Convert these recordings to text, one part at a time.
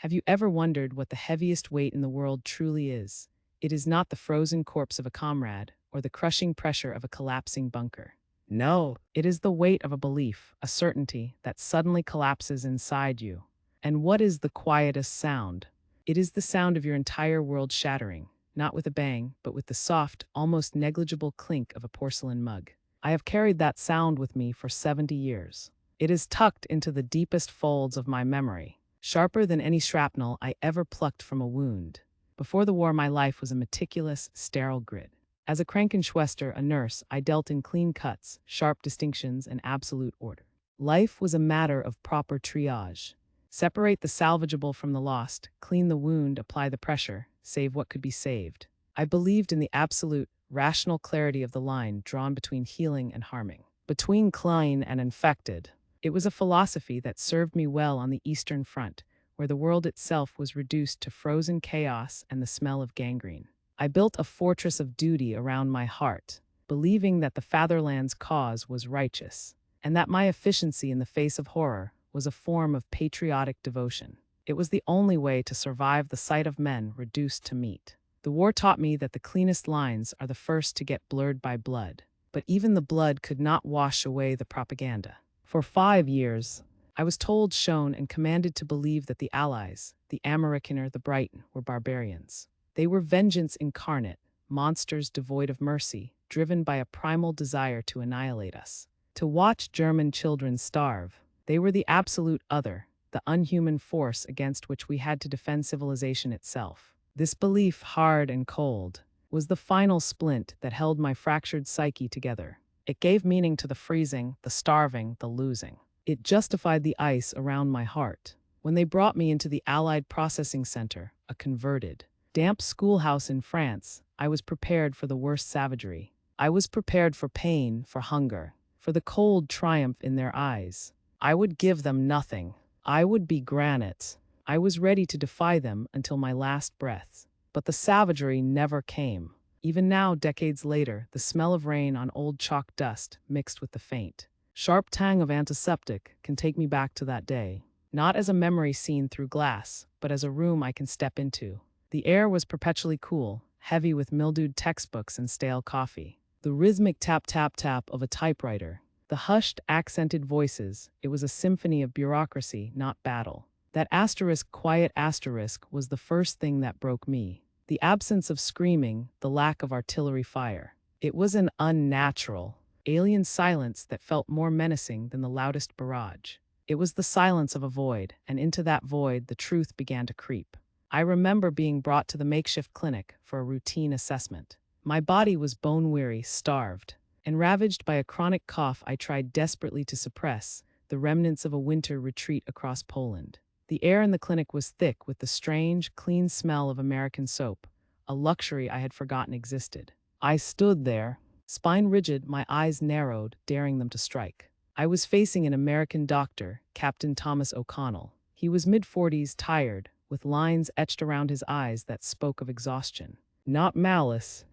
Have you ever wondered what the heaviest weight in the world truly is? It is not the frozen corpse of a comrade or the crushing pressure of a collapsing bunker. No, it is the weight of a belief, a certainty that suddenly collapses inside you. And what is the quietest sound? It is the sound of your entire world shattering, not with a bang, but with the soft, almost negligible clink of a porcelain mug. I have carried that sound with me for 70 years. It is tucked into the deepest folds of my memory, sharper than any shrapnel I ever plucked from a wound. Before the war, my life was a meticulous, sterile grid. As a Krankenschwester, a nurse, I dealt in clean cuts, sharp distinctions, and absolute order. Life was a matter of proper triage. Separate the salvageable from the lost, clean the wound, apply the pressure, save what could be saved. I believed in the absolute, rational clarity of the line drawn between healing and harming, between clean and infected. It was a philosophy that served me well on the Eastern Front, where the world itself was reduced to frozen chaos and the smell of gangrene. I built a fortress of duty around my heart, believing that the fatherland's cause was righteous, and that my efficiency in the face of horror was a form of patriotic devotion. It was the only way to survive the sight of men reduced to meat. The war taught me that the cleanest lines are the first to get blurred by blood, but even the blood could not wash away the propaganda. For 5 years, I was told, shown, and commanded to believe that the Allies, the Amerikaner, the Briton, were barbarians. They were vengeance incarnate, monsters devoid of mercy, driven by a primal desire to annihilate us. To watch German children starve, they were the absolute other, the unhuman force against which we had to defend civilization itself. This belief, hard and cold, was the final splint that held my fractured psyche together. It gave meaning to the freezing, the starving, the losing. It justified the ice around my heart. When they brought me into the Allied Processing Center, a converted, damp schoolhouse in France, I was prepared for the worst savagery. I was prepared for pain, for hunger, for the cold triumph in their eyes. I would give them nothing. I would be granite. I was ready to defy them until my last breath. But the savagery never came. Even now, decades later, the smell of rain on old chalk dust mixed with the faint, sharp tang of antiseptic can take me back to that day, not as a memory seen through glass, but as a room I can step into. The air was perpetually cool, heavy with mildewed textbooks and stale coffee. The rhythmic tap-tap-tap of a typewriter, the hushed, accented voices, it was a symphony of bureaucracy, not battle. That asterisk, quiet asterisk, was the first thing that broke me. The absence of screaming, the lack of artillery fire. It was an unnatural, alien silence that felt more menacing than the loudest barrage. It was the silence of a void, and into that void the truth began to creep. I remember being brought to the makeshift clinic for a routine assessment. My body was bone-weary, starved, and ravaged by a chronic cough I tried desperately to suppress, the remnants of a winter retreat across Poland. The air in the clinic was thick with the strange, clean smell of American soap, a luxury I had forgotten existed. I stood there, spine rigid, my eyes narrowed, daring them to strike. I was facing an American doctor, Captain Thomas O'Connell. He was mid-40s, tired, with lines etched around his eyes that spoke of exhaustion. Not malice.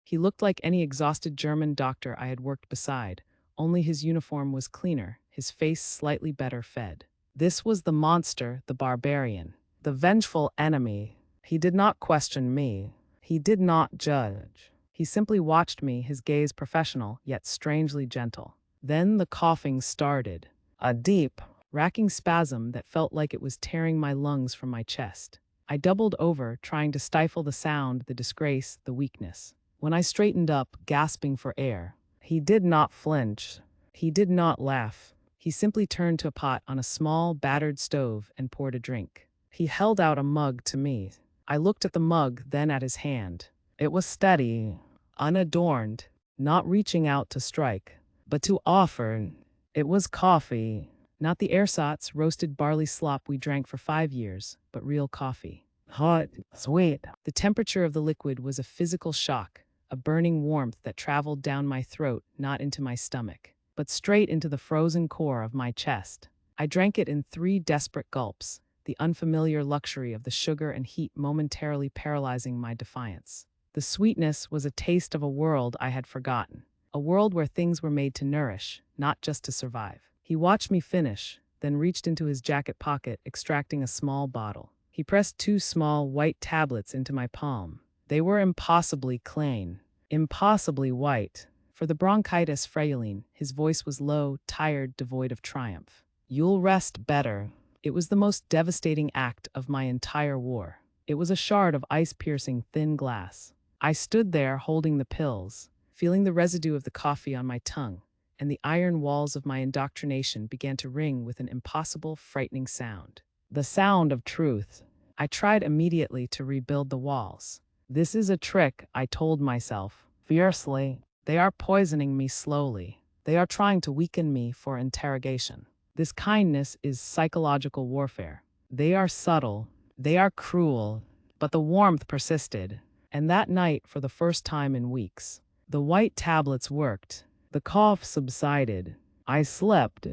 He looked like any exhausted German doctor I had worked beside, only his uniform was cleaner, his face slightly better fed. This was the monster, the barbarian, the vengeful enemy. He did not question me. He did not judge. He simply watched me, his gaze professional, yet strangely gentle. Then the coughing started, a deep, racking spasm that felt like it was tearing my lungs from my chest. I doubled over, trying to stifle the sound, the disgrace, the weakness. When I straightened up, gasping for air, he did not flinch. He did not laugh. He simply turned to a pot on a small, battered stove and poured a drink. He held out a mug to me. I looked at the mug, then at his hand. It was steady, unadorned, not reaching out to strike, but to offer. It was coffee, not the ersatz roasted barley slop we drank for 5 years, but real coffee. Hot, sweet. The temperature of the liquid was a physical shock, a burning warmth that traveled down my throat, not into my stomach, but straight into the frozen core of my chest. I drank it in 3 desperate gulps, the unfamiliar luxury of the sugar and heat momentarily paralyzing my defiance. The sweetness was a taste of a world I had forgotten, a world where things were made to nourish, not just to survive. He watched me finish, then reached into his jacket pocket, extracting a small bottle. He pressed two small white tablets into my palm. They were impossibly clean, impossibly white. For the bronchitis frailene, his voice was low, tired, devoid of triumph. You'll rest better. It was the most devastating act of my entire war. It was a shard of ice-piercing thin glass. I stood there holding the pills, feeling the residue of the coffee on my tongue, and the iron walls of my indoctrination began to ring with an impossible, frightening sound. The sound of truth. I tried immediately to rebuild the walls. This is a trick, I told myself, fiercely. They are poisoning me slowly. They are trying to weaken me for interrogation. This kindness is psychological warfare. They are subtle. They are cruel. But the warmth persisted. And that night, for the first time in weeks, the white tablets worked. The cough subsided. I slept.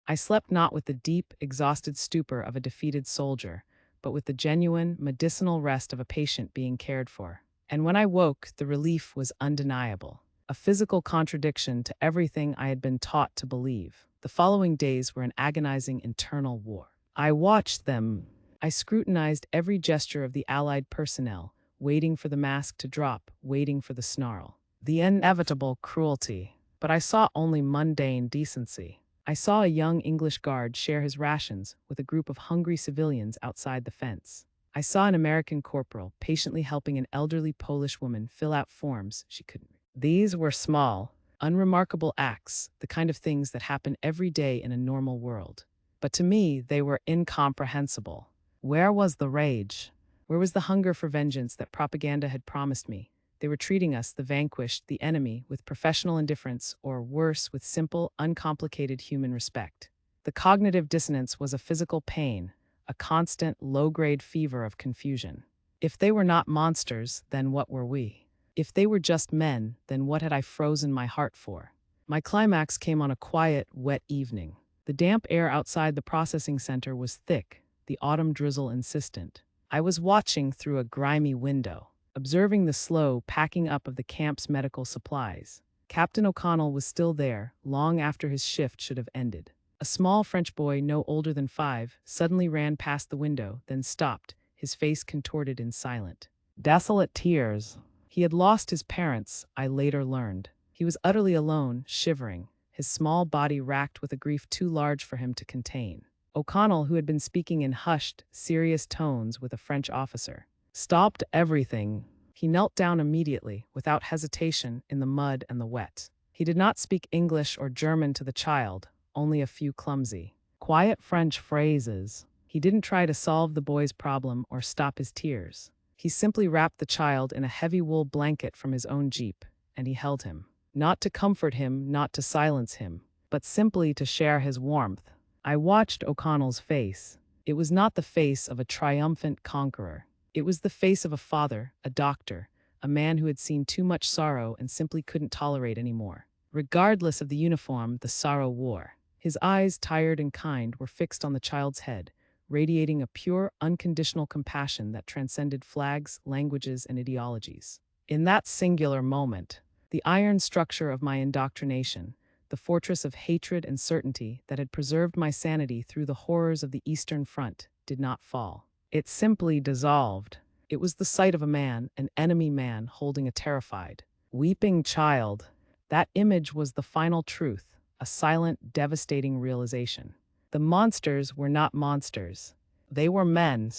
I slept not with the deep, exhausted stupor of a defeated soldier, but with the genuine, medicinal rest of a patient being cared for. And when I woke, the relief was undeniable, a physical contradiction to everything I had been taught to believe. The following days were an agonizing internal war. I watched them. I scrutinized every gesture of the Allied personnel, waiting for the mask to drop, waiting for the snarl. The inevitable cruelty. But I saw only mundane decency. I saw a young English guard share his rations with a group of hungry civilians outside the fence. I saw an American corporal patiently helping an elderly Polish woman fill out forms she couldn't read. These were small, unremarkable acts, the kind of things that happen every day in a normal world. But to me, they were incomprehensible. Where was the rage? Where was the hunger for vengeance that propaganda had promised me? They were treating us, the vanquished, the enemy, with professional indifference, or worse, with simple, uncomplicated human respect. The cognitive dissonance was a physical pain, a constant, low-grade fever of confusion. If they were not monsters, then what were we? If they were just men, then what had I frozen my heart for? My climax came on a quiet, wet evening. The damp air outside the processing center was thick, the autumn drizzle insistent. I was watching through a grimy window, observing the slow packing up of the camp's medical supplies. Captain O'Connell was still there, long after his shift should have ended. A small French boy, no older than 5, suddenly ran past the window, then stopped, his face contorted in silent, desolate tears. He had lost his parents, I later learned. He was utterly alone, shivering, his small body racked with a grief too large for him to contain. O'Connell, who had been speaking in hushed, serious tones with a French officer, stopped everything. He knelt down immediately, without hesitation, in the mud and the wet. He did not speak English or German to the child, only a few clumsy, quiet French phrases. He didn't try to solve the boy's problem or stop his tears. He simply wrapped the child in a heavy wool blanket from his own jeep, and he held him. Not to comfort him, not to silence him, but simply to share his warmth. I watched O'Connell's face. It was not the face of a triumphant conqueror. It was the face of a father, a doctor, a man who had seen too much sorrow and simply couldn't tolerate any more. Regardless of the uniform the sorrow wore, his eyes, tired and kind, were fixed on the child's head, radiating a pure, unconditional compassion that transcended flags, languages, and ideologies. In that singular moment, the iron structure of my indoctrination, the fortress of hatred and certainty that had preserved my sanity through the horrors of the Eastern Front, did not fall. It simply dissolved. It was the sight of a man, an enemy man, holding a terrified, weeping child. That image was the final truth, a silent, devastating realization. The monsters were not monsters. They were men,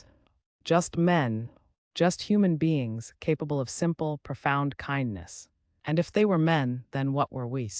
just human beings capable of simple, profound kindness. And if they were men, then what were we?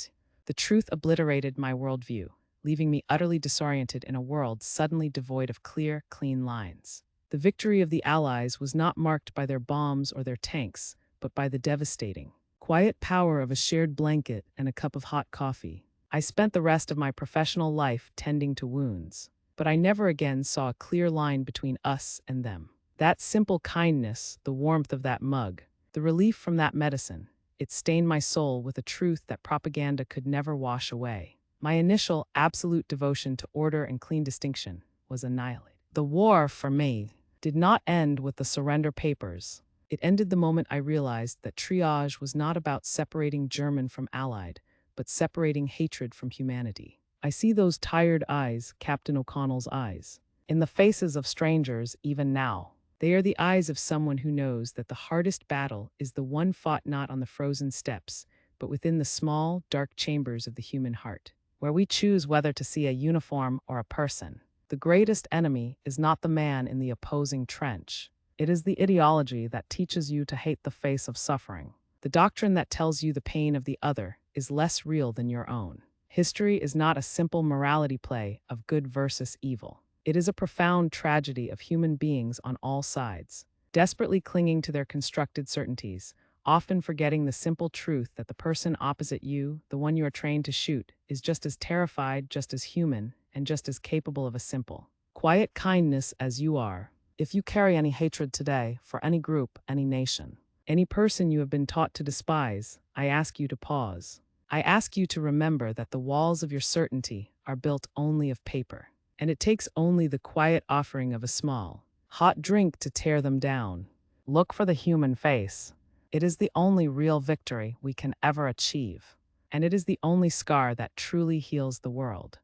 The truth obliterated my worldview, leaving me utterly disoriented in a world suddenly devoid of clear, clean lines. The victory of the Allies was not marked by their bombs or their tanks, but by the devastating, quiet power of a shared blanket and a cup of hot coffee. I spent the rest of my professional life tending to wounds, but I never again saw a clear line between us and them. That simple kindness, the warmth of that mug, the relief from that medicine, it stained my soul with a truth that propaganda could never wash away. My initial, absolute devotion to order and clean distinction was annihilated. The war, for me, did not end with the surrender papers. It ended the moment I realized that triage was not about separating German from Allied, but separating hatred from humanity. I see those tired eyes, Captain O'Connell's eyes. in the faces of strangers even now. They are the eyes of someone who knows that the hardest battle is the one fought not on the frozen steps, but within the small, dark chambers of the human heart, where we choose whether to see a uniform or a person. The greatest enemy is not the man in the opposing trench. It is the ideology that teaches you to hate the face of suffering. The doctrine that tells you the pain of the other is less real than your own. History is not a simple morality play of good versus evil. It is a profound tragedy of human beings on all sides, desperately clinging to their constructed certainties, often forgetting the simple truth that the person opposite you, the one you are trained to shoot, is just as terrified, just as human, and just as capable of a simple, quiet kindness as you are. If you carry any hatred today for any group, any nation, any person you have been taught to despise, I ask you to pause. I ask you to remember that the walls of your certainty are built only of paper, and it takes only the quiet offering of a small, hot drink to tear them down. Look for the human face. It is the only real victory we can ever achieve, and it is the only scar that truly heals the world.